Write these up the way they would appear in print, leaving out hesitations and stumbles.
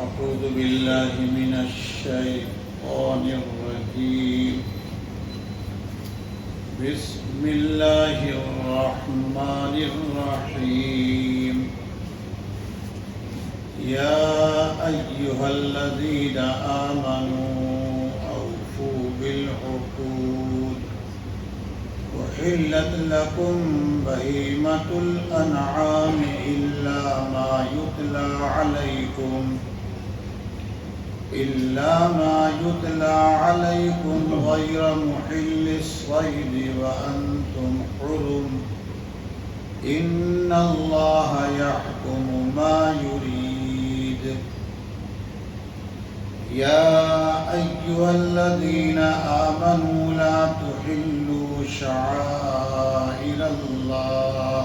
أعوذ بالله من الشيطان الرجيم. بسم الله الرحمن الرحيم. يا أيها الذين آمنوا أوفوا بالعقود أحلت لكم بهيمة الأنعام إلا ما يتلى عليكم غير محل الصيد وأنتم حرم إن الله يحكم ما يريد. يا أيها الذين آمنوا لا تحلوا شعائر الله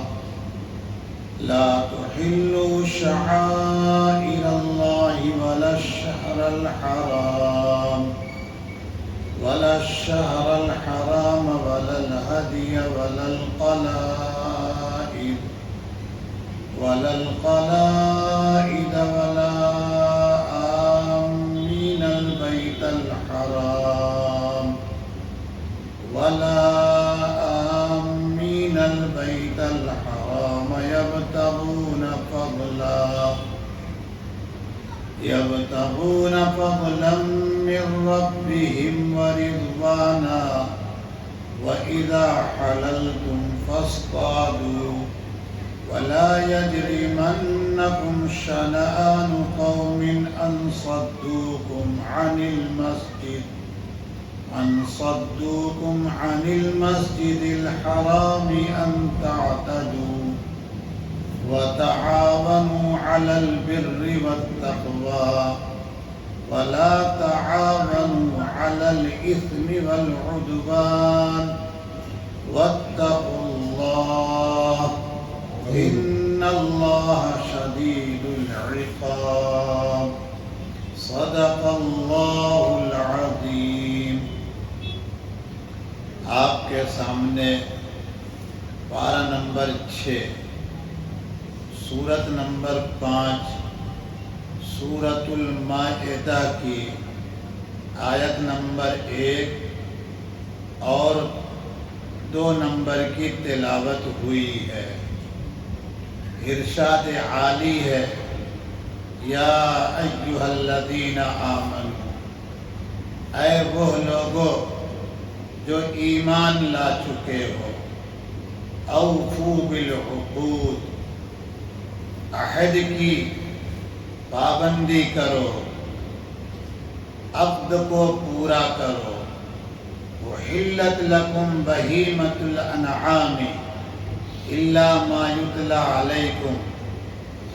ولا الشهر الحرام ولا الهدي ولا القلائد ولا آمين البيت الحرام يبتغون فضلا من ربهم ورضوانا وإذا حللتم فاصطادوا ولا يجرمنكم شنآن قوم أن صدوكم عن المسجد الحرام أن تعتدوا وتعاونوا على البر والتقوى ولا تعاونوا على الإثم والعدوان واتقوا الله إن الله شديد العقاب. صدق اللہ العظیم. آپ کے سامنے پارہ نمبر 6 سورت نمبر 5 سورۃ المائدہ کی آیت نمبر 1 اور 2 نمبر کی تلاوت ہوئی ہے. ارشاد عالی ہے یا ایھا الذین آمنوا، اے وہ لوگو جو ایمان لا چکے ہو، اوفوا بالعقود، عہد کی پابندی کرو، عقد کو پورا کرو. احلت لکم بہیمۃ الانعام الا ما یتلی علیکم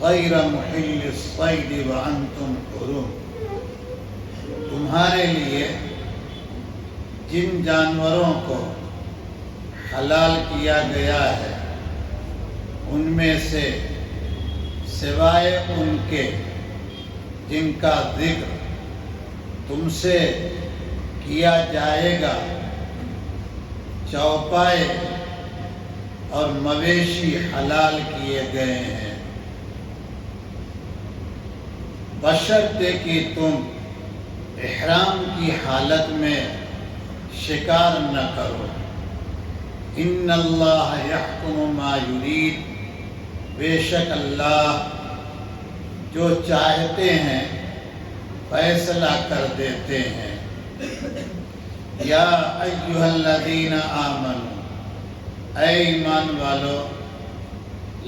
غیر محل الصید وانتم حرم. تمہارے لیے جن جانوروں کو حلال کیا گیا ہے ان میں سے سوائے ان کے جن کا ذکر تم سے کیا جائے گا، چوپائے اور مویشی حلال کیے گئے ہیں، بشرطے کہ تم احرام کی حالت میں شکار نہ کرو. ان اللہ یحکم ما یرید، بے شک اللہ جو چاہتے ہیں فیصلہ کر دیتے ہیں. یا ایھا الذین آمنوا، اے ایمان والو،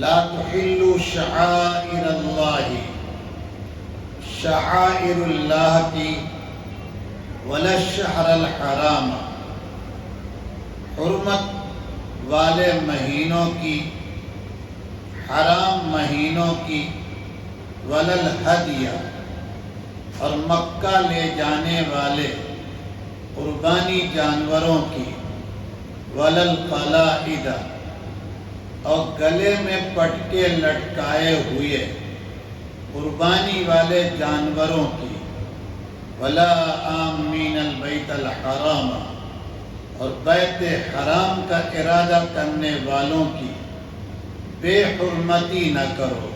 لا تحلوا شعائر اللہ، شعائر اللہ کی، ولا الشہر الحرام، حرمت والے مہینوں کی، حرام مہینوں کی، ولا الہدی، اور مکہ لے جانے والے قربانی جانوروں کی، ولا القلائد، اور گلے میں پٹکے لٹکائے ہوئے قربانی والے جانوروں کی، ولا آمین البیت الحرام، اور بیت حرام کا ارادہ کرنے والوں کی بے حرمتی نہ کرو.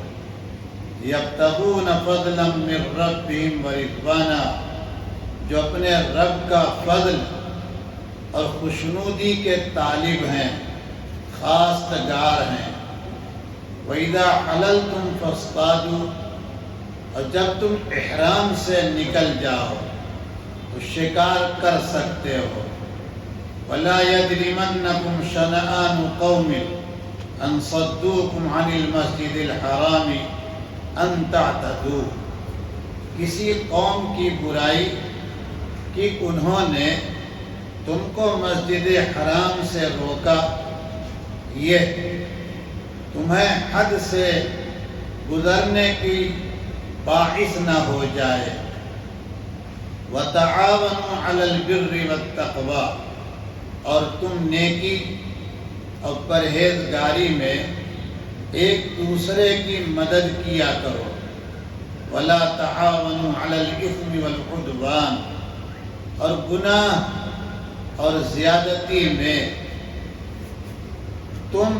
یبتغون فضلا من ربہم ورضوانا، جو اپنے رب کا فضل اور خوشنودی کے طالب ہیں، خاص تگار ہیں۔ وَإِذَا حَلَلْتُمْ فَاصْطَادُوا، اور جب تم احرام سے نکل جاؤ تو شکار کر سکتے ہو۔ وَلَا يَجْرِمَنَّكُمْ شَنَآنُ قَوْمٍ أَن صَدُّوكُمْ عَنِ الْمَسْجِدِ الْحَرَامِ أَن تَعْتَدُوا، کسی قوم کی برائی کہ انہوں نے تم کو مسجد حرام سے روکا، یہ تمہیں حد سے گزرنے کی باعث نہ ہو جائے۔ وَتَعَاوَنُوا عَلَى الْبِرِّ وَالتَّقْوَى، اور تم نیکی اور پرہیزگاری میں ایک دوسرے کی مدد کیا کرو۔ وَلَا تَعَاوَنُوا عَلَى الْإِثْمِ وَالْعُدْوَانِ، اور گناہ اور زیادتی میں تم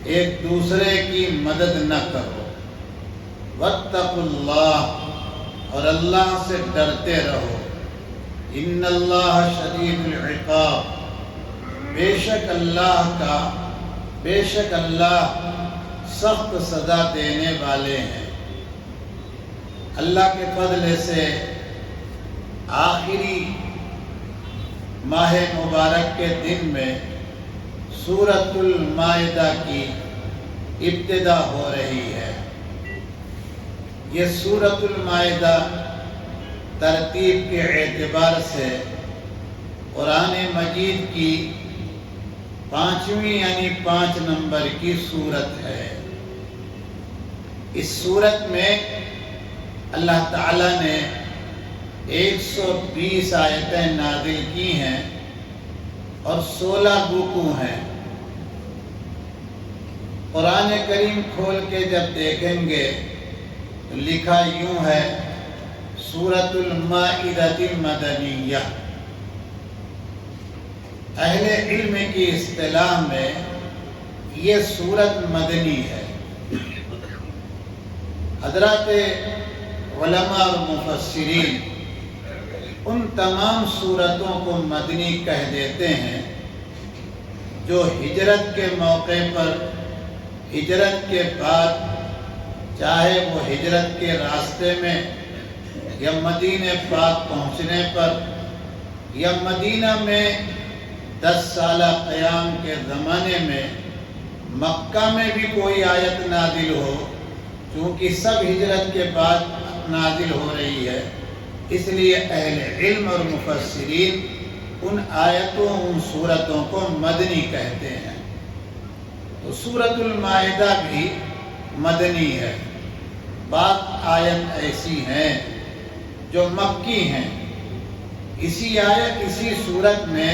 ایک دوسرے کی مدد نہ کرو۔ واتقوا اللہ، اور اللہ سے ڈرتے رہو۔ ان اللہ شدید العقاب، بے شک اللہ سخت سزا دینے والے ہیں۔ اللہ کے فضل سے آخری ماہ مبارک کے دن میں سورۃ المائدہ کی ابتدا ہو رہی ہے۔ یہ سورۃ المائدہ ترتیب کے اعتبار سے قرآن مجید کی 5ویں یعنی 5 نمبر کی سورت ہے۔ اس سورت میں اللہ تعالیٰ نے 120 آیتیں نازل کی ہیں اور 16 رکوع ہیں۔ قرآن کریم کھول کے جب دیکھیں گے تو لکھا یوں ہے، سورۃ المائدہ مدنیہ۔ اہل علم کی اصطلاح میں یہ سورت مدنی ہے۔ حضرات علماء اور مفسرین ان تمام سورتوں کو مدنی کہہ دیتے ہیں جو ہجرت کے موقع پر، ہجرت کے بعد، چاہے وہ ہجرت کے راستے میں یا مدینہ پاک پہنچنے پر یا مدینہ میں 10 سالہ قیام کے زمانے میں مکہ میں بھی کوئی آیت نازل ہو، چونکہ سب ہجرت کے بعد نازل ہو رہی ہے، اس لیے اہل علم اور مفسرین ان آیتوں، ان سورتوں کو مدنی کہتے ہیں۔ تو سورۃ المائدہ بھی مدنی ہے۔ بعض آیت ایسی ہیں جو مکی ہیں۔ اسی آیت، اسی سورت میں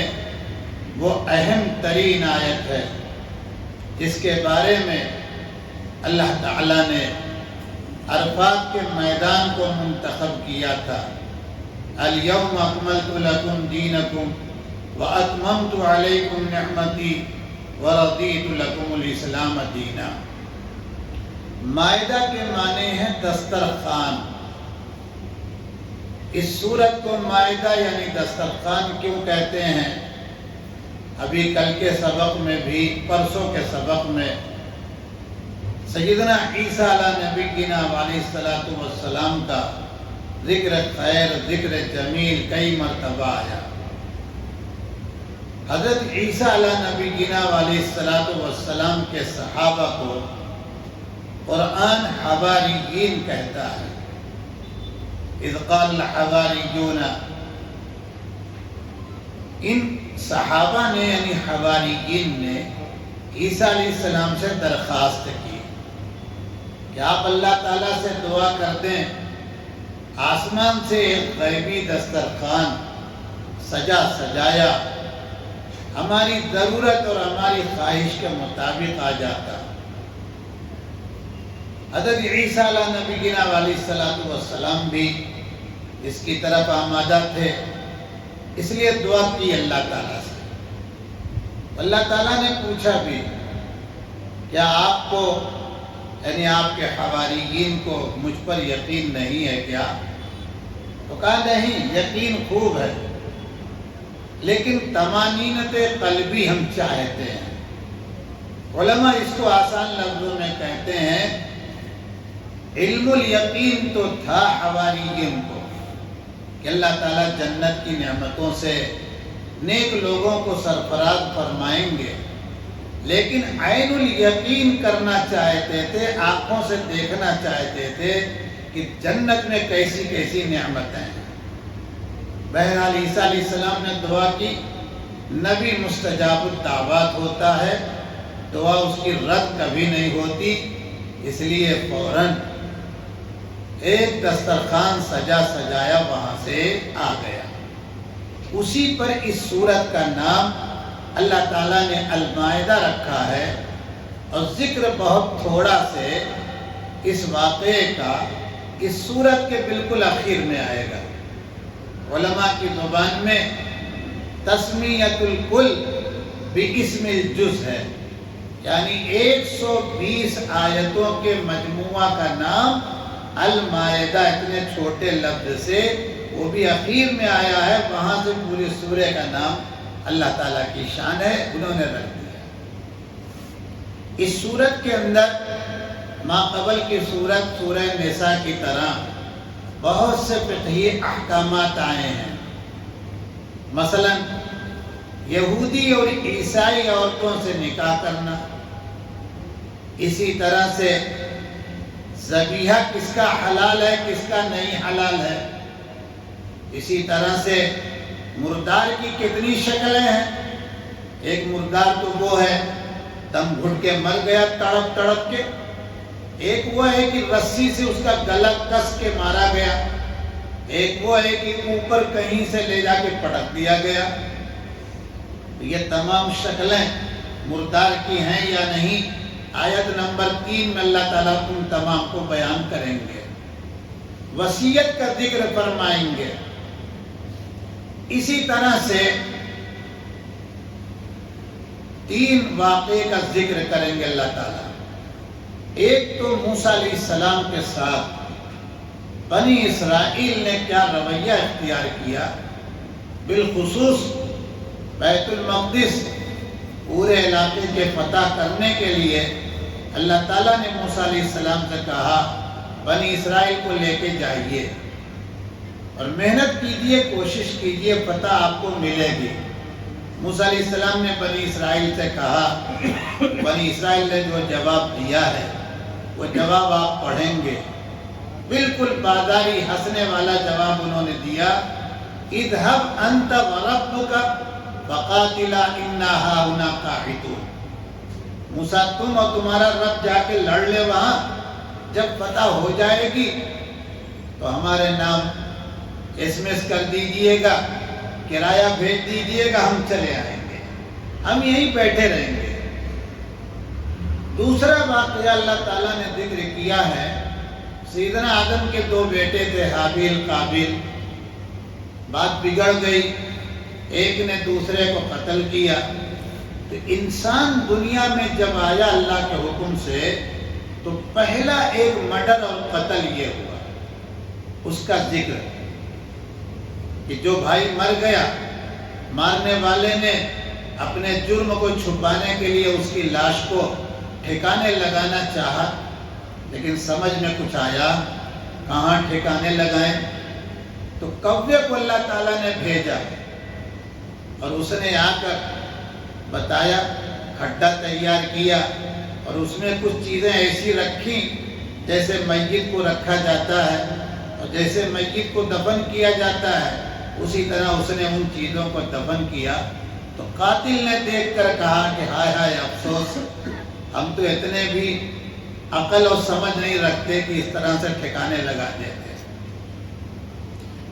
وہ اہم ترین آیت ہے جس کے بارے میں اللہ تعالیٰ نے عرفات کے میدان کو منتخب کیا تھا۔ اليوم اکملت لکم دینکم واتممت علیکم نعمتی ورضیت لکم الاسلام دینا۔ مائدہ کے معنی ہے دسترخوان۔ اس سورت کو مائدہ یعنی دسترخوان کیوں کہتے ہیں؟ ابھی کل کے سبق میں بھی، پرسوں کے سبق میں سیدنا عیسیٰ علیہ نبینا علیہ السلام کا ذکر خیر، ذکر جمیل کئی مرتبہ آیا۔ حضرت عیسیٰ علیہ نبینا علیہ السلام کے صحابہ کو قرآن حواریین کہتا ہے۔ اذ قال الحواریون، ان صحابہ نے یعنی حواریین نے عیسیٰ علیہ السلام سے درخواست کی کہ آپ اللہ تعالیٰ سے دعا کر دیں آسمان سے ایک غیبی دسترخوان سجایا ہماری ضرورت اور ہماری خواہش کے مطابق آ جاتا۔ حضرت عیسیٰ علیہ نبینا علیہ السلام بھی اس کی طرف آمادہ تھے، اس لیے دعا کی اللہ تعالیٰ سے۔ اللہ تعالیٰ نے پوچھا بھی، کیا آپ کو یعنی آپ کے حواریین کو مجھ پر یقین نہیں ہے کیا؟ تو کہا نہیں، یقین خوب ہے، لیکن طمانینت قلبی ہم چاہتے ہیں۔ علماء اس کو آسان لفظوں میں کہتے ہیں، علم الیقین تو تھا حواریین کو کہ اللہ تعالیٰ جنت کی نعمتوں سے نیک لوگوں کو سرفراز فرمائیں گے، لیکن عین الیقین کرنا چاہتے تھے، آنکھوں سے دیکھنا چاہتے تھے کہ جنت میں کیسی کیسی نعمتیں ہیں۔ بہرحال عیسیٰ علیہ السلام نے دعا کی، نبی مستجاب الدعوات ہوتا ہے، دعا اس کی رد کبھی نہیں ہوتی، اس لیے فوراً ایک دسترخوان سجا سجایا وہاں سے آ گیا۔ اسی پر اس سورت کا نام اللہ تعالیٰ نے المائدہ رکھا ہے، اور ذکر بہت تھوڑا سے اس واقعے کا اس سورت کے بالکل آخر میں آئے گا۔ علماء کی زبان میں تسمیۃ الکل باسم الجز ہے، یعنی 120 آیتوں کے مجموعہ کا نام المائدہ، اتنے چھوٹے لفظ سے، وہ بھی اخیر میں آیا ہے، وہاں سے پوری سورہ کا نام اللہ تعالیٰ کی شان ہے، انہوں نے رکھ دیا۔ اس سورت کے اندر ما قبل کی سورت سورہ نساء کی طرح بہت سے فقہی احکامات آئے ہیں۔ مثلا یہودی اور عیسائی عورتوں سے نکاح کرنا، اسی طرح سے ذبیحہ کس کا حلال ہے کس کا نہیں حلال ہے، اسی طرح سے مردار کی کتنی شکلیں ہیں۔ ایک مردار تو وہ ہے دم گھٹ کے مر گیا تڑپ تڑپ کے، ایک وہ ہے کہ رسی سے اس کا گلا کس کے مارا گیا، ایک وہ ہے کہ اوپر کہیں سے لے جا کے پٹک دیا گیا۔ یہ تمام شکلیں مردار کی ہیں یا نہیں، آیت نمبر 3 میں اللہ تعالیٰ ان تمام کو بیان کریں گے، وصیت کا ذکر فرمائیں گے۔ اسی طرح سے 3 واقعے کا ذکر کریں گے اللہ تعالیٰ۔ ایک تو موسیٰ علیہ السلام کے ساتھ بنی اسرائیل نے کیا رویہ اختیار کیا، بالخصوص بیت المقدس پورے علاقے کے فتح کرنے کے لیے اللہ تعالیٰ نے موسیٰ علیہ السلام سے کہا بنی اسرائیل کو لے کے جائیے اور محنت کیجیے، کوشش کیجیے، فتح آپ کو ملے گی۔ موسیٰ علیہ السلام نے بنی اسرائیل سے کہا، بنی اسرائیل نے جو جواب دیا ہے وہ جواب آپ پڑھیں گے، بالکل بازاری ہنسنے والا جواب انہوں نے دیا، اذهب انت وربك فقاتلا انا هاهنا قاعدون۔ موسیٰ تم اور تمہارا رب جا کے لڑ لے، وہاں جب فتح ہو جائے گی تو ہمارے نام SMS کر دیجئے گا، کرایہ بھیج دیجئے گا، ہم چلے آئیں گے، ہم یہیں بیٹھے رہیں گے۔ دوسرا واقعہ اللہ تعالیٰ نے ذکر کیا ہے، سیدنا آدم کے 2 بیٹے تھے، حابیل قابیل، بات بگڑ گئی، ایک نے دوسرے کو قتل کیا۔ تو انسان دنیا میں جب آیا اللہ کے حکم سے تو پہلا ایک مرڈر اور قتل یہ ہوا، اس کا ذکر کہ جو بھائی مر گیا، مارنے والے نے اپنے جرم کو چھپانے کے لیے اس کی لاش کو ٹھکانے لگانا چاہا، لیکن سمجھ میں کچھ آیا کہاں ٹھکانے لگائیں، تو کوے کو اللہ تعالیٰ نے بھیجا اور اس نے آ کر بتایا، کھڈا تیار کیا اور اس میں کچھ چیزیں ایسی رکھی جیسے میت کو رکھا جاتا ہے اور جیسے میت کو دفن کیا جاتا ہے اسی طرح اس نے ان چیزوں کو دفن کیا۔ تو قاتل نے دیکھ کر کہا کہ ہائے ہائے افسوس، ہم تو اتنے بھی عقل اور سمجھ نہیں رکھتے کہ اس طرح سے ٹھکانے لگا دیتے۔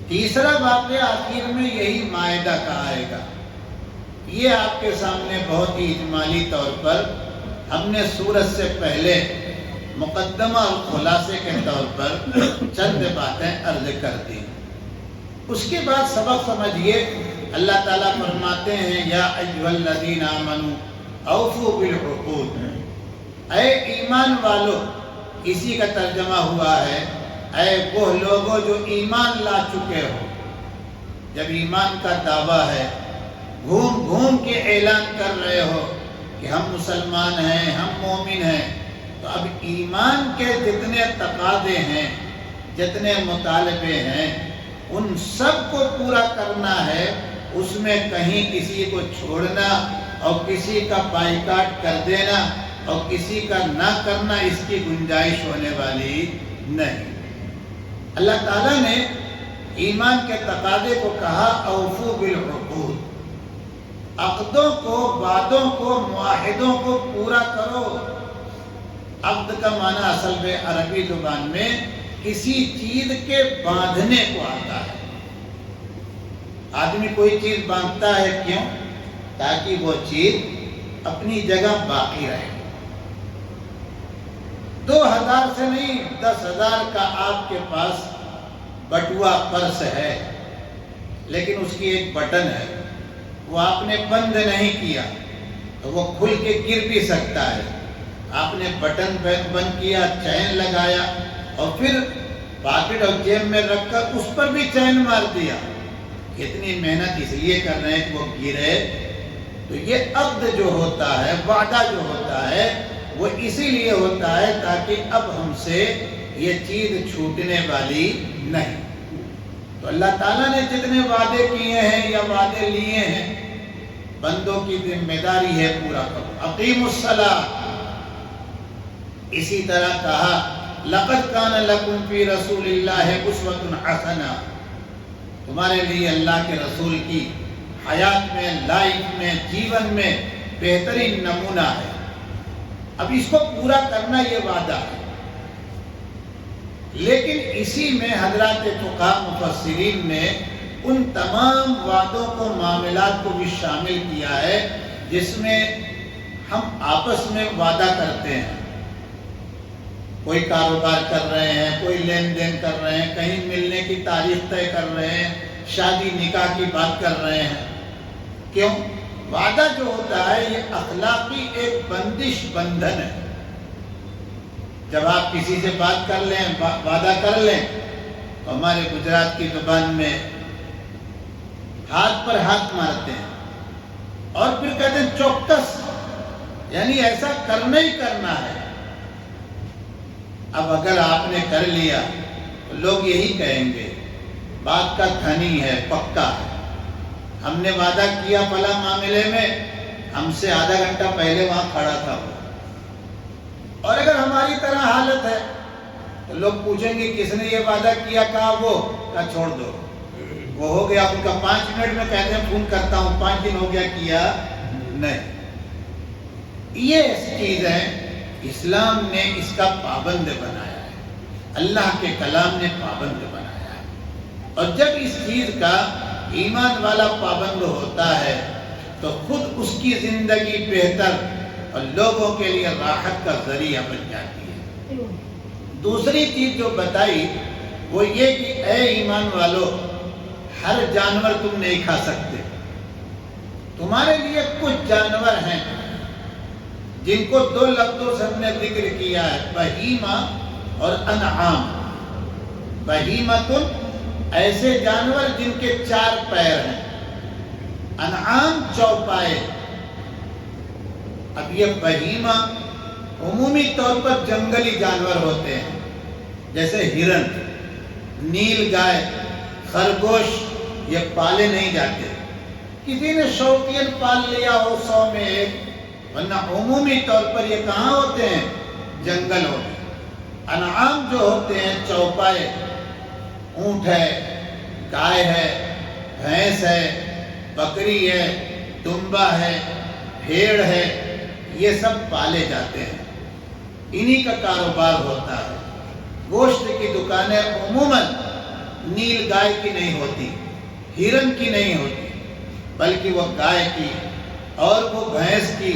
تیسرا واقعہ آخر میں یہی مائدہ کا آئے گا، یہ آپ کے سامنے بہت ہی اجمالی طور پر ہم نے سورت سے پہلے مقدمہ اور خلاصے کے طور پر چند باتیں عرض کر دی۔ اس کے بعد سبق سمجھیے، اللہ تعالیٰ فرماتے ہیں یا ایھا الذین آمنوا اوفوا بالعقود، اے ایمان والو اسی کا ترجمہ ہوا ہے اے وہ لوگوں جو ایمان لا چکے ہو۔ جب ایمان کا دعویٰ ہے، گھوم گھوم کے اعلان کر رہے ہو کہ ہم مسلمان ہیں، ہم مومن ہیں، تو اب ایمان کے جتنے تقاضے ہیں، جتنے مطالبے ہیں، ان سب کو پورا کرنا ہے۔ اس میں کہیں کسی کو چھوڑنا اور کسی کا بائیکاٹ کر دینا اور کسی کا نہ کرنا، اس کی گنجائش ہونے والی نہیں۔ اللہ تعالیٰ نے ایمان کے تقاضے کو کہا اوفو بالعقود، عقدوں کو، وعدوں کو، معاہدوں کو پورا کرو۔ عقد کا معنی اصل میں عربی زبان میں کسی چیز کے باندھنے کو آتا ہے۔ آدمی کوئی چیز باندھتا ہے کیوں؟ تاکہ وہ چیز اپنی جگہ باقی رہے۔ 2000 سے نہیں، 10,000 کا آپ کے پاس بٹوا پرس ہے، لیکن اس کی ایک بٹن ہے، وہ آپ نے بند نہیں کیا تو وہ کھل کے گر بھی سکتا ہے۔ آپ نے بٹن بند کیا، چین لگایا اور پھر پاکٹ اور جیب میں رکھ کر اس پر بھی چین مار دیا۔ اتنی محنت اس لیے کر رہے ہیں کہ وہ گرے۔ تو یہ عقد جو ہوتا ہے، وعدہ جو ہوتا ہے، وہ اسی لیے ہوتا ہے تاکہ اب ہم سے یہ چیز چھوٹنے والی نہیں۔ تو اللہ تعالیٰ نے جتنے وعدے کیے ہیں یا وعدے لیے ہیں، بندوں کی ذمہ داری ہے پورا کرو۔ اقیموا الصلاۃ، اسی طرح کہا لقد کان لکم فی رسول اللہ اسوۃ حسنہ، تمہارے لیے اللہ کے رسول کی حیات میں، لائف میں، جیون میں بہترین نمونہ ہے۔ اب اس کو پورا کرنا یہ وعدہ ہے، لیکن اسی میں حضرات فقہاء مفسرین نے ان تمام وعدوں کو، معاملات کو بھی شامل کیا ہے جس میں ہم آپس میں وعدہ کرتے ہیں۔ کوئی کاروبار کر رہے ہیں، کوئی لین دین کر رہے ہیں، کہیں ملنے کی تاریخ طے کر رہے ہیں، شادی نکاح کی بات کر رہے ہیں۔ کیوں؟ وعدہ جو ہوتا ہے یہ اخلاقی ایک بندش، بندھن ہے۔ جب آپ کسی سے بات کر لیں، وعدہ کر لیں، تو ہمارے گجرات کی زبان میں ہاتھ پر ہاتھ مارتے ہیں اور پھر کہتے ہیں چوکس، یعنی ایسا کرنا ہی کرنا ہے۔ اب اگر آپ نے کر لیا تو لوگ یہی کہیں گے بات کا دھنی ہے، پکا ہے۔ ہم نے وعدہ کیا فلاں معاملے میں، ہم سے آدھا گھنٹہ پہلے وہاں کھڑا تھا وہ۔ اور اگر ہماری طرح حالت ہے تو لوگ پوچھیں گے کس نے یہ وعدہ کیا، کہا وہ، کہا چھوڑ دو، وہ ہو گیا ان کا 5 منٹ میں کہتے ہیں فون کرتا ہوں، 5 دن ہو گیا کیا نہیں۔ یہ چیز ہے، اسلام نے اس کا پابند بنایا ہے، اللہ کے کلام نے پابند بنایا ہے۔ اور جب اس چیز کا ایمان والا پابند ہوتا ہے تو خود اس کی زندگی بہتر اور لوگوں کے لیے راحت کا ذریعہ بن جاتی ہے۔ دوسری چیز جو بتائی وہ یہ کہ اے ایمان والو، ہر جانور تم نہیں کھا سکتے، تمہارے لیے کچھ جانور ہیں جن کو 2 لفظوں سے ہم نے ذکر کیا ہے، بہیمہ اور انعام۔ بہیمۃ ایسے جانور جن کے 4 پیر ہیں، انعام چوپائے۔ اب یہ بہیمہ عمومی طور پر جنگلی جانور ہوتے ہیں، جیسے ہرن، نیل گائے، خرگوش، یہ پالے نہیں جاتے۔ کسی نے شوقین پال لیا ہو 100 میں 1، ورنہ عمومی طور پر یہ کہاں ہوتے ہیں؟ جنگل ہوتے ہیں۔ انعام جو ہوتے ہیں چوپائے، اونٹ ہے، گائے ہے، بھینس ہے، بکری ہے، دمبا ہے، بھیڑ ہے، یہ سب پالے جاتے ہیں، انہی کا کاروبار ہوتا ہے۔ گوشت کی دکانیں عموماً نیل گائے کی نہیں ہوتی، ہرن کی نہیں ہوتی، بلکہ وہ گائے کی اور وہ بھینس کی،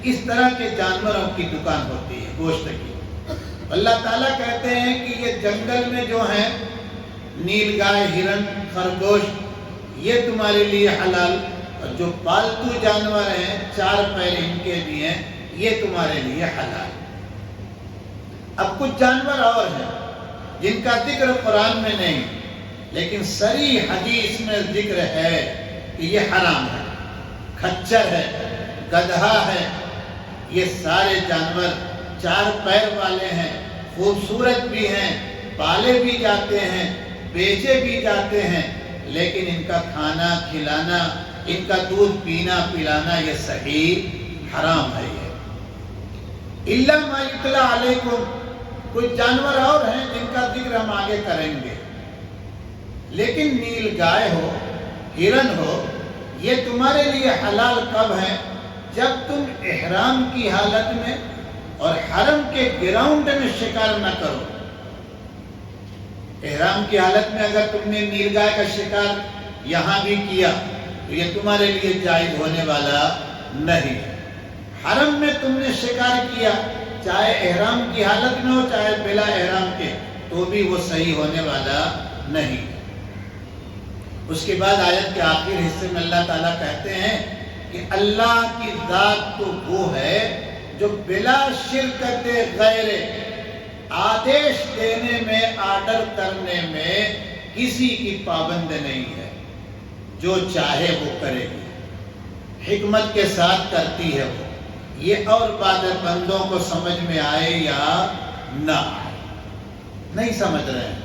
اس طرح کے جانوروں کی دکان ہوتی ہے گوشت کی۔ اللہ تعالیٰ کہتے ہیں کہ یہ جنگل میں جو ہیں نیل گائے، ہرن، خرگوش، یہ تمہارے لیے حلال، اور جو پالتو جانور ہیں 4 پیر ان کے بھی ہیں، یہ تمہارے لیے حلال۔ اب کچھ جانور اور ہیں جن کا ذکر قرآن میں نہیں، لیکن صریح حدیث میں ذکر ہے کہ یہ حرام ہے۔ کھچر ہے، گدھا ہے، یہ سارے جانور 4 پیر والے ہیں، خوبصورت بھی ہیں، پالے بھی جاتے ہیں، بیچے بھی جاتے ہیں، لیکن ان کا کھانا کھلانا، ان کا دودھ پینا پلانا یہ صحیح حرام ہے۔ یہ الا ما یتلا علیکم، کچھ جانور اور ہیں جن کا ذکر ہم آگے کریں گے، لیکن نیل گائے ہو، ہرن ہو، یہ تمہارے لیے حلال کب ہے؟ جب تم احرام کی حالت میں اور حرم کے گراؤنڈ میں شکار نہ کرو۔ احرام کی حالت میں اگر تم نے نیل گائے کا شکار یہاں بھی کیا تو یہ تمہارے لیے جائز ہونے والا نہیں ہے۔ حرم میں تم نے شکار کیا، چاہے احرام کی حالت میں ہو چاہے بلا احرام کے، تو بھی وہ صحیح ہونے والا نہیں۔ اس کے بعد آیت کے آخر حصے میں اللہ تعالیٰ کہتے ہیں کہ اللہ کی ذات تو وہ ہے جو بلا شرکت غیر، آدیش دینے میں، آرڈر کرنے میں کسی کی پابند نہیں ہے، جو چاہے وہ کرے گی، حکمت کے ساتھ کرتی ہے وہ۔ یہ اور بات ہے بندوں کو سمجھ میں آئے یا نہ آئے، نہیں سمجھ رہے ہیں۔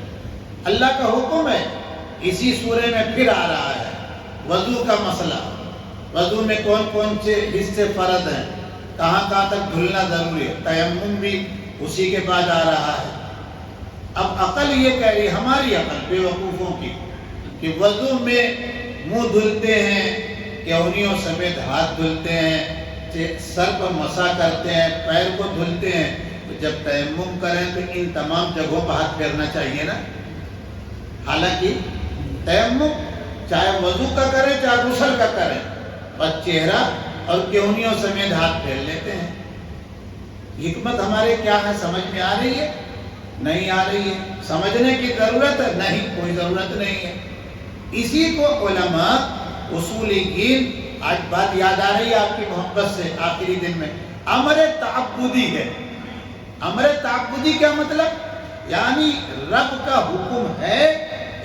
اللہ کا حکم ہے، اسی سورے میں پھر آ رہا ہے وضو کا مسئلہ، وضو میں کون کون سے حصے فرض ہیں، کہاں کہاں تک دھلنا ضروری ہے، تیمم بھی اسی کے بعد آ رہا ہے۔ اب عقل یہ کہہ رہی، ہماری عقل بے وقوفوں کی، کہ وضو میں منہ دھلتے ہیں، کہونیوں سمیت ہاتھ دھلتے ہیں، سر پر مسح کرتے ہیں، پیر کو دھلتے ہیں، تو جب تیمم کریں تو ان تمام جگہوں پر ہاتھ پھیرنا چاہیے نا۔ حالانکہ تیمم چاہے وضو کا کریں چاہے غسل کا کریں، بس چہرہ اور کہونیوں سمیت ہاتھ پھیر لیتے ہیں۔ حکمت ہمارے کیا ہے، سمجھ میں آ رہی ہے؟ نہیں آ رہی ہے۔ سمجھنے کی ضرورت ہے؟ نہیں، کوئی ضرورت نہیں ہے۔ اسی کو علماء اصولیین، آج بات یاد آ رہی ہے آپ کی محبت سے آخری دن میں، امر تعبدی ہے۔ امر تعبدی کیا مطلب؟ یعنی رب کا حکم ہے،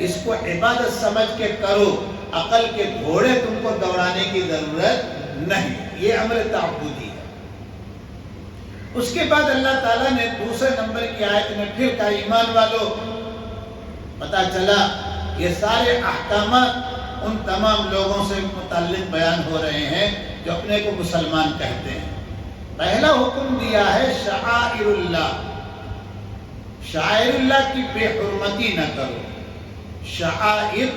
اس کو عبادت سمجھ کے کرو، عقل کے گھوڑے تم کو دوڑانے کی ضرورت نہیں، یہ امر تعبدی ہے۔ اس کے بعد اللہ تعالیٰ نے دوسرے نمبر کی آیت میں پھر کہا ایمان والو، پتا چلا یہ سارے احکامات ان تمام لوگوں سے متعلق بیان ہو رہے ہیں جو اپنے کو مسلمان کہتے ہیں۔ پہلا حکم دیا ہے شعائر اللہ، شاعر اللہ کی بے حرمتی نہ کرو۔ شعائر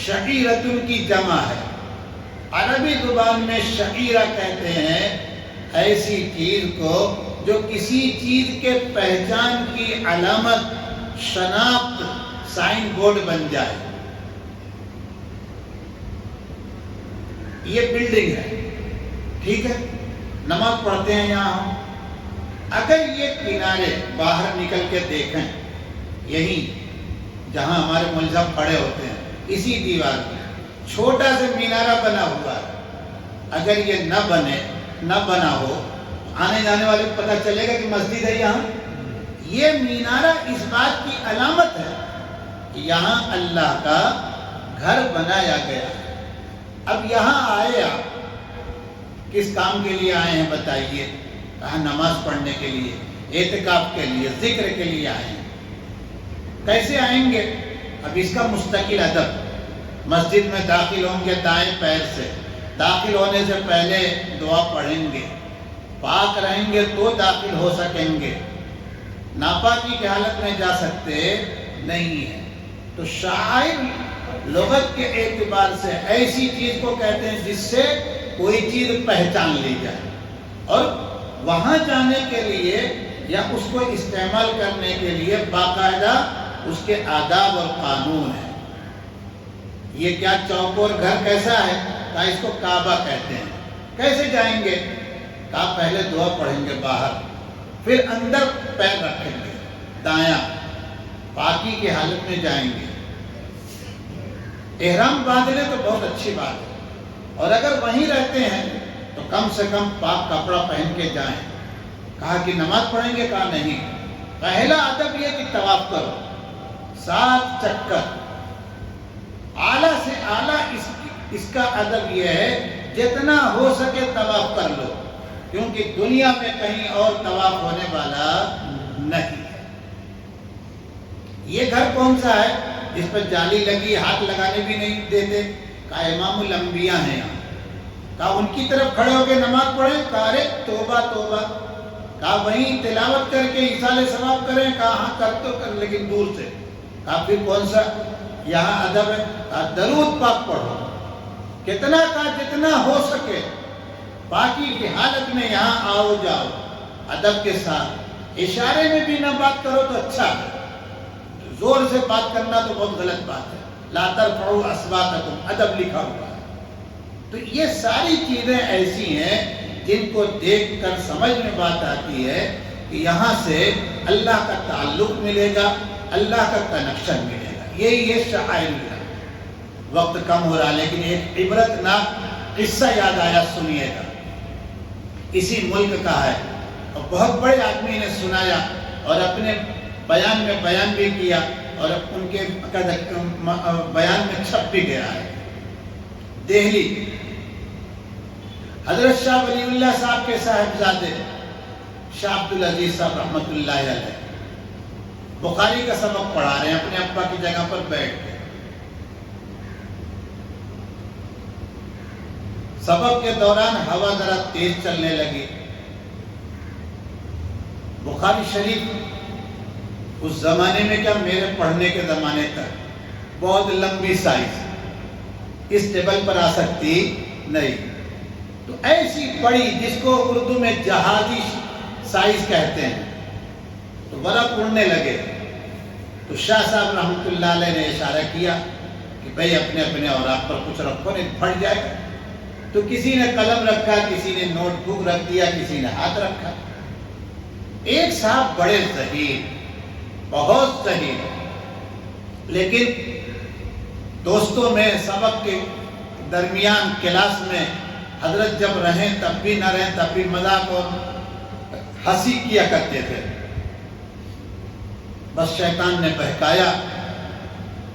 شعیرۃ کی جمع ہے، عربی زبان میں شعیرہ کہتے ہیں ایسی چیز کو جو کسی چیز کے پہچان کی علامت، شناخت، سائن بورڈ بن جائے۔ یہ بلڈنگ ہے، ٹھیک ہے، نماز پڑھتے ہیں یہاں ہم، اگر یہ کنارے باہر نکل کے دیکھیں، یہی جہاں ہمارے ملزم کھڑے ہوتے ہیں، اسی دیوار میں چھوٹا سا مینارہ بنا ہوا ہے، اگر یہ نہ بنا ہو، آنے جانے والے کو پتہ چلے گا کہ مسجد ہے یہاں۔ یہ مینارہ اس بات کی علامت ہے کہ یہاں اللہ کا گھر بنایا گیا ہے۔ اب یہاں آئے آپ کس کام کے لیے آئے ہیں بتائیے؟ کہاں نماز پڑھنے کے لیے، اعتکاف کے لیے، ذکر کے لیے آئے ہیں۔ کیسے آئیں گے؟ اب اس کا مستقل ادب، مسجد میں داخل ہوں گے دائیں پیر سے، داخل ہونے سے پہلے دعا پڑھیں گے، پاک رہیں گے تو داخل ہو سکیں گے، ناپاکی کی حالت میں جا سکتے نہیں ہیں۔ تو شاعر لغت کے اعتبار سے ایسی چیز کو کہتے ہیں جس سے کوئی چیز پہچان لی جائے، اور وہاں جانے کے لیے یا اس کو استعمال کرنے کے لیے باقاعدہ اس کے آداب اور قانون ہیں۔ یہ کیا چوکور گھر کیسا ہے؟ کہا اس کو کعبہ کہتے ہیں۔ کیسے جائیں گے؟ کہا پہلے دعا پڑھیں گے باہر، پھر اندر پیر رکھیں گے دایاں، پاکی کی حالت میں جائیں گے۔ احرام باندھ لیں تو بہت اچھی بات ہے، اور اگر وہیں رہتے ہیں تو کم سے کم پاک کپڑا پہن کے جائیں۔ کہا کہ نماز پڑھیں گے؟ کہا نہیں، پہلا ادب یہ کہ طواف کرو 7 چکر. اعلیٰ سے اعلیٰ اس کا ادب یہ ہے جتنا ہو سکے طواف کر لو، کیونکہ دنیا میں کہیں اور طواف ہونے والا نہیں ہے. یہ گھر کون سا ہے جس پر جالی لگی، ہاتھ لگانے بھی نہیں دیتے؟ کہا امام الانبیاء ہیں یہاں. کہا ان کی طرف کھڑے ہو کے نماز پڑھیں؟ کہا ارے توبہ توبہ. کہا وہیں تلاوت کر کے ایصال ثواب کریں؟ کہا ہاں کر تو کر، لیکن دور سے. کہا پھر کون سا یہاں ادب ہے؟ کہا درود پاک پڑھو کتنا کا جتنا ہو سکے، باقی کی حالت میں یہاں آؤ جاؤ ادب کے ساتھ. اشارے میں بھی نہ بات کرو تو اچھا ہے، زور سے بات کرنا تو بہت غلط بات ہے. لا ترفعوا اصواتکم، ادب لکھا ہوا ہے. تو یہ ساری چیزیں ایسی ہیں جن کو دیکھ کر سمجھ میں بات آتی ہے کہ یہاں سے اللہ کا تعلق ملے گا، اللہ کا کنیکشن ملے گا. یہ شعائر اللہ. وقت کم ہو رہا لیکن ایک عبرت ناک قصہ یاد آیا، سنیے گا. اسی ملک کا ہے اور بہت بڑے آدمی نے سنایا اور اپنے بیان میں بیان بھی کیا اور ان کے بیان میں چھپ بھی گیا ہے. دہلی حضرت شاہ ولی اللہ صاحب کے صاحبزادے شاہ عبدالعزیز صاحب رحمۃ اللہ علیہ بخاری کا سبق پڑھا رہے ہیں اپنے ابا کی جگہ پر بیٹھ کے. سبق کے دوران ہوا ذرا تیز چلنے لگی. بخاری شریف اس زمانے میں کیا میرے پڑھنے کے زمانے تک بہت لمبی سائز، اس ٹیبل پر آ سکتی نہیں، تو ایسی بڑی جس کو اردو میں جہازی سائز کہتے ہیں، تو ورق اڑنے لگے. تو شاہ صاحب رحمۃ اللہ علیہ نے اشارہ کیا کہ بھئی اپنے اپنے اوراق پر کچھ رکھو نہیں پھٹ جائے گا. تو کسی نے قلم رکھا، کسی نے نوٹ بک رکھ دیا، کسی نے ہاتھ رکھا. ایک صاحب بڑے ذہین، بہت ذہین، لیکن دوستوں میں سبق کے درمیان کلاس میں حضرت جب رہیں تب بھی نہ رہیں تب بھی مذاق اور ہنسی کیا کرتے تھے. بس شیطان نے بہکایا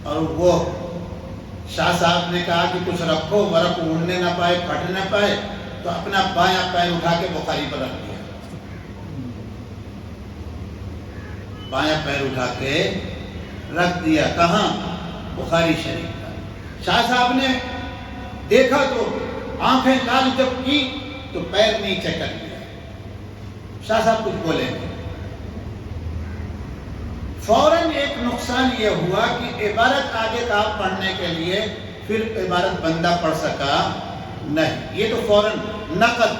اور وہ شاہ صاحب نے کہا کہ کچھ رکھو، ورق اڑنے نہ پائے، پھٹ نہ پائے. تو اپنا بایاں پیر اٹھا کے بخاری پر رکھ دیا. بایاں پیر اٹھا کے رکھ دیا. کہاں؟ بخاری شریف پر. شاہ صاحب نے دیکھا تو آنکھیں لال جب کی تو پیر نیچے کر دیا. شاہ صاحب کچھ بولے نہیں. فوراً ایک نقصان یہ ہوا کہ عبارت آگے کہا پڑھنے کے لیے، پھر عبارت بندہ پڑھ سکا نہیں. یہ تو فوراً نقد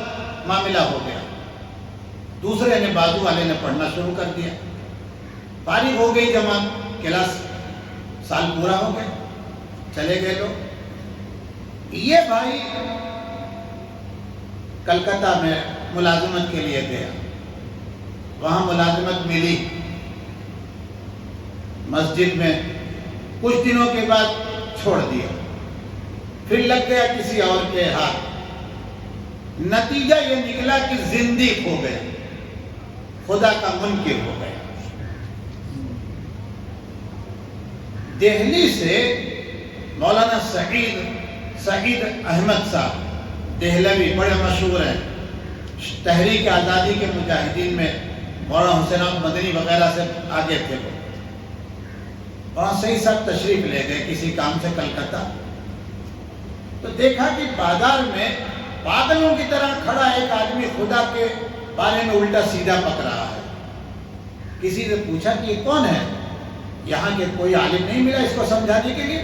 معاملہ ہو گیا. دوسرے نے بازو والے نے پڑھنا شروع کر دیا. فارغ ہو گئی جماعت، کلاس سال پورا ہو گیا، چلے گئے لوگ. یہ بھائی کلکتہ میں ملازمت کے لیے گیا، وہاں ملازمت ملی مسجد میں. کچھ دنوں کے بعد چھوڑ دیا، پھر لگ گیا کسی اور کے ہاتھ. نتیجہ یہ نکلا کہ زندگی کھو گیا، خدا کا منکر ہو گیا. دہلی سے مولانا سعید احمد صاحب دہلوی بڑے مشہور ہیں، تحریک آزادی کے مجاہدین میں مولانا حسین احمد مدنی وغیرہ سے آگے تھے. وہ وہاں صحیح صاحب تشریف لے گئے کسی کام سے کلکتہ. تو دیکھا کہ بازار میں پاگلوں کی طرح کھڑا ایک آدمی خدا کے بارے میں الٹا سیدھا پک رہا ہے. کسی سے پوچھا کہ یہ کون ہے؟ یہاں کے کوئی عالم نہیں ملا اس کو سمجھانے کے لیے.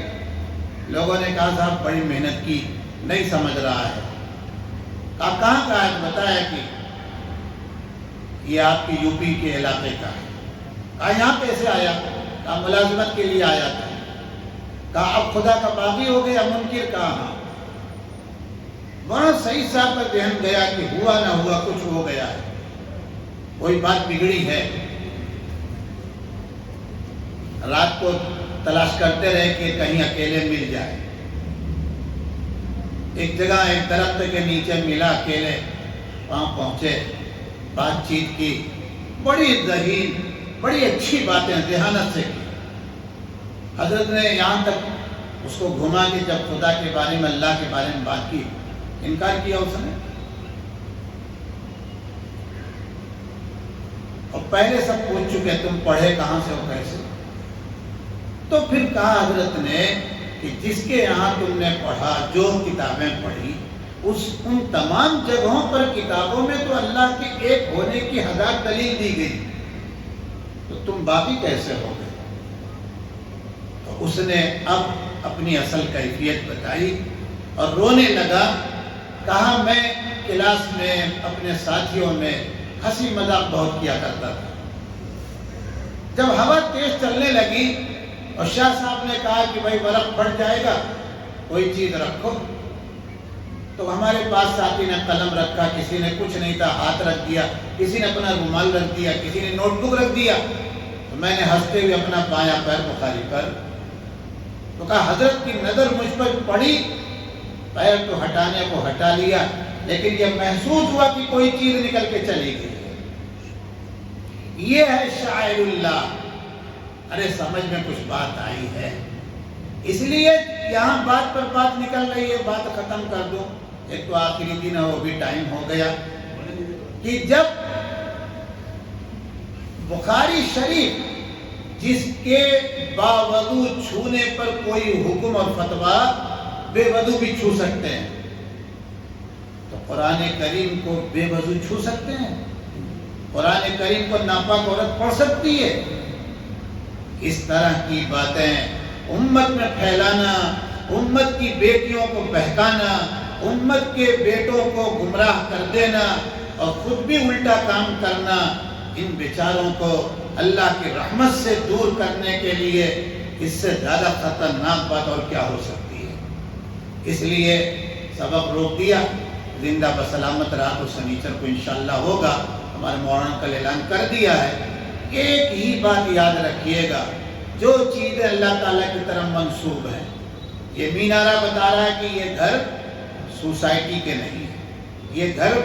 لوگوں نے کہا صاحب بڑی محنت کی، نہیں سمجھ رہا ہے. کہا کہاں کا ہے؟ بتایا کہ یہ آپ کی یو پی کے علاقے کا ہے. کہا یہاں کیسے آیا؟ کہا ملازمت کے لیے آیا تھا. کہا اب خدا کا باغی ہو گیا، منکر؟ کہا ہاں. وہاں صحیح صاحب کا ذہن گیا کہ ہوا نہ ہوا کچھ ہو گیا ہے، کوئی بات بگڑی ہے. رات کو تلاش کرتے رہے کہ کہیں اکیلے مل جائے. ایک جگہ ایک درخت کے نیچے ملا اکیلے. وہاں پہنچے، بات چیت کی. بڑی ذہین بڑی اچھی باتیں ذہانت سے کی۔ حضرت نے یہاں تک اس کو گھما کے جب خدا کے بارے میں، اللہ کے بارے میں بات کی، انکار کیا اس نے، اور پہلے سب پوچھ چکے تم پڑھے کہاں سے ہو، کیسے؟ تو پھر کہا حضرت نے کہ جس کے یہاں تم نے پڑھا، جو کتابیں پڑھی، ان تمام جگہوں پر کتابوں میں تو اللہ کے ایک ہونے کی ہزار دلیل دی گئی، تو تم باقی کیسے ہو گئے؟ تو اس نے اب اپنی اصل کیفیت بتائی اور رونے لگا۔ کہا میں کلاس میں اپنے ساتھیوں میں ہنسی مذاق بہت کیا کرتا تھا، جب ہوا تیز چلنے لگی اور شاہ صاحب نے کہا کہ بھائی برف پھٹ جائے گا، کوئی چیز رکھو، تو ہمارے پاس ساتھی نے قلم رکھا، کسی نے کچھ نہیں تھا ہاتھ رکھ دیا، کسی نے اپنا رومال رکھ دیا، کسی نے نوٹ بک رکھ دیا، تو میں نے ہنستے ہوئے اپنا بایاں پیر بخاری پر، تو کہا حضرت کی نظر مجھ پر پڑی، پیر تو ہٹانے کو ہٹا لیا، لیکن یہ محسوس ہوا کہ کوئی چیز نکل کے چلی گئی۔ یہ ہے شاعر اللہ۔ ارے سمجھ میں کچھ بات آئی ہے، اس لیے یہاں بات پر بات نکل رہی ہے، بات ختم کر دوں۔ ایک تو آخری دن ہے، وہ بھی ٹائم ہو گیا، کہ جب بخاری شریف جس کے باوضو چھونے پر کوئی حکم اور فتویٰ بے وضو بھی چھو سکتے ہیں، تو قرآن کریم کو بے وضو چھو سکتے ہیں؟ قرآن کریم کو ناپاک عورت پڑھ سکتی ہے؟ اس طرح کی باتیں امت میں پھیلانا، امت کی بیٹیوں کو بہکانا، امت کے بیٹوں کو گمراہ کر دینا اور خود بھی الٹا کام کرنا، ان بیچاروں کو اللہ کی رحمت سے دور کرنے کے لیے اس سے زیادہ خطرناک بات اور کیا ہو سکتی ہے؟ اس لیے سبق روک دیا، زندہ بسلامت رات و سنیچر کو انشاءاللہ ہوگا۔ ہمارے مولانا کل اعلان کر دیا ہے، ایک ہی بات یاد رکھیے گا، جو چیزیں اللہ تعالیٰ کی طرف منسوب ہیں، یہ مینارہ بتا رہا ہے کہ یہ گھر سوسائٹی کے نہیں ہے، یہ گھر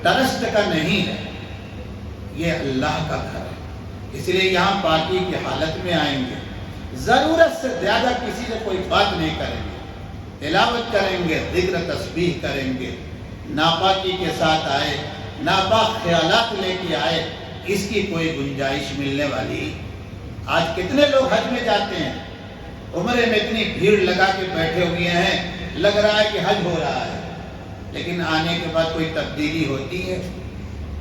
ٹرسٹ کا نہیں ہے، یہ اللہ کا گھر ہے، اس لیے یہاں پارٹی کی حالت میں آئیں گے، ضرورت سے زیادہ کسی سے کوئی بات نہیں کریں گے، تلاوت کریں گے، ذکر تسبیح کریں گے، ناپاکی کے ساتھ آئے، ناپاک خیالات لے کے آئے، اس کی کوئی گنجائش ملنے والی۔ آج کتنے لوگ حج میں جاتے ہیں، عمرے میں اتنی بھیڑ لگا کے بیٹھے ہوئے ہیں، لگ رہا ہے کہ حج ہو رہا ہے، لیکن آنے کے بعد کوئی تبدیلی ہوتی ہے؟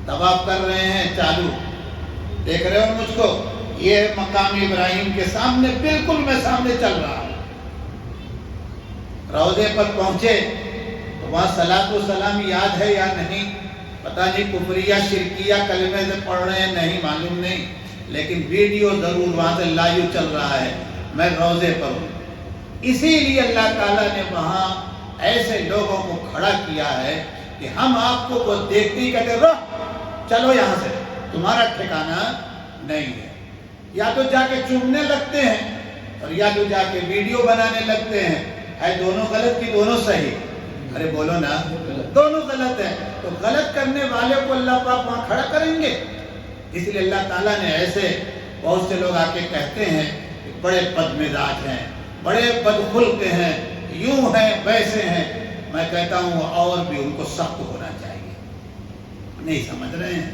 طواف کر رہے ہیں چالو، دیکھ رہے ہو مجھ کو، یہ مقام ابراہیم کے سامنے، بالکل میں سامنے چل رہا ہوں، روضے پر پہنچے تو وہاں صلاۃ و سلام یاد ہے یا نہیں، پتہ نہیں کفریہ شرکیہ کلمے سے پڑھ رہے ہیں، نہیں معلوم نہیں، لیکن ویڈیو ضرور وہاں سے لائیو چل رہا ہے، میں روضے پر ہوں۔ اسی لیے اللہ تعالیٰ نے وہاں ایسے لوگوں کو کھڑا کیا ہے کہ ہم آپ کو وہ دیکھتے ہی کہتے رہو، چلو یہاں سے، تمہارا ٹھکانہ نہیں ہے، یا تو جا کے چومنے لگتے ہیں اور یا تو جا کے ویڈیو بنانے لگتے ہیں، ہے دونوں غلط کی دونوں صحیح؟ ارے بولو نا، دونوں غلط ہیں، تو غلط کرنے والے کو اللہ پاک وہاں کھڑا کریں گے؟ اس لیے اللہ تعالیٰ نے ایسے بہت سے لوگ آ کے کہتے ہیں کہ بڑے بد مزاج ہیں، بڑے بدخلق ہیں، یوں ہیں ویسے ہیں، میں کہتا ہوں اور بھی ان کو سخت ہونا چاہیے، نہیں سمجھ رہے ہیں؟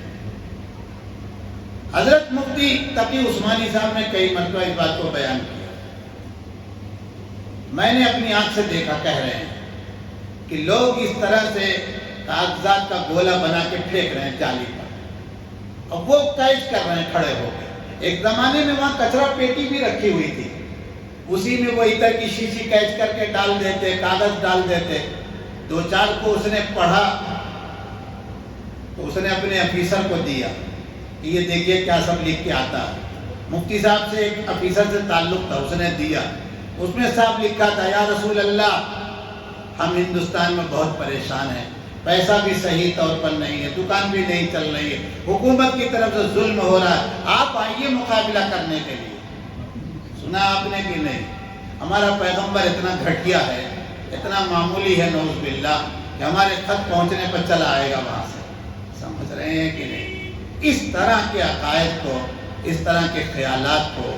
حضرت مفتی تقی عثمانی صاحب نے کئی مرتبہ اس بات کو بیان کیا، میں نے اپنی آنکھ سے دیکھا، کہہ رہے ہیں کہ لوگ اس طرح سے کاغذات کا گولا بنا کے پھینک رہے ہیں جالی پر، اور وہ کیچ کر رہے ہیں کھڑے ہو کے۔ ایک زمانے میں وہاں کچرا پیٹی بھی رکھی ہوئی تھی، اسی میں وہ عطر کی شیشی کیچ کر کے ڈال دیتے، کاغذ ڈال دیتے۔ دو چار کو اس نے پڑھا تو اس نے اپنے افیسر کو دیا کہ یہ دیکھیے کیا سب لکھ کے آتا ہے۔ مفتی صاحب سے ایک افیسر سے تعلق تھا، اس نے دیا، اس میں صاحب لکھا تھا یا رسول اللہ، ہم ہندوستان میں بہت پریشان ہیں، پیسہ بھی صحیح طور پر نہیں ہے، دکان بھی نہیں چل رہی ہے، حکومت کی طرف سے ظلم ہو رہا ہے، آپ آئیے مقابلہ کرنے کے لیے۔ سنا آپ نے کہ نہیں؟ ہمارا پیغمبر اتنا گھٹیا ہے، اتنا معمولی ہے نعوذ باللہ، کہ ہمارے خط پہنچنے پر چلا آئے گا وہاں سے، سمجھ رہے ہیں کہ نہیں؟ اس طرح کے عقائد کو اس طرح کے خیالات کو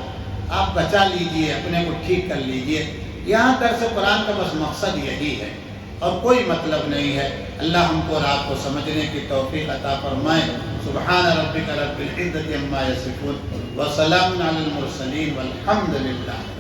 آپ بچا لیجئے، اپنے کو ٹھیک کر لیجئے۔ یہاں درس قرآن کا بس مقصد یہی ہے اور کوئی مطلب نہیں ہے۔ اللہ ہم کو اور آپ کو سمجھنے کی توفیق عطا فرمائے۔ سبحان ربک رب العزت عما یصفون وسلام علی المرسلین والحمد للہ۔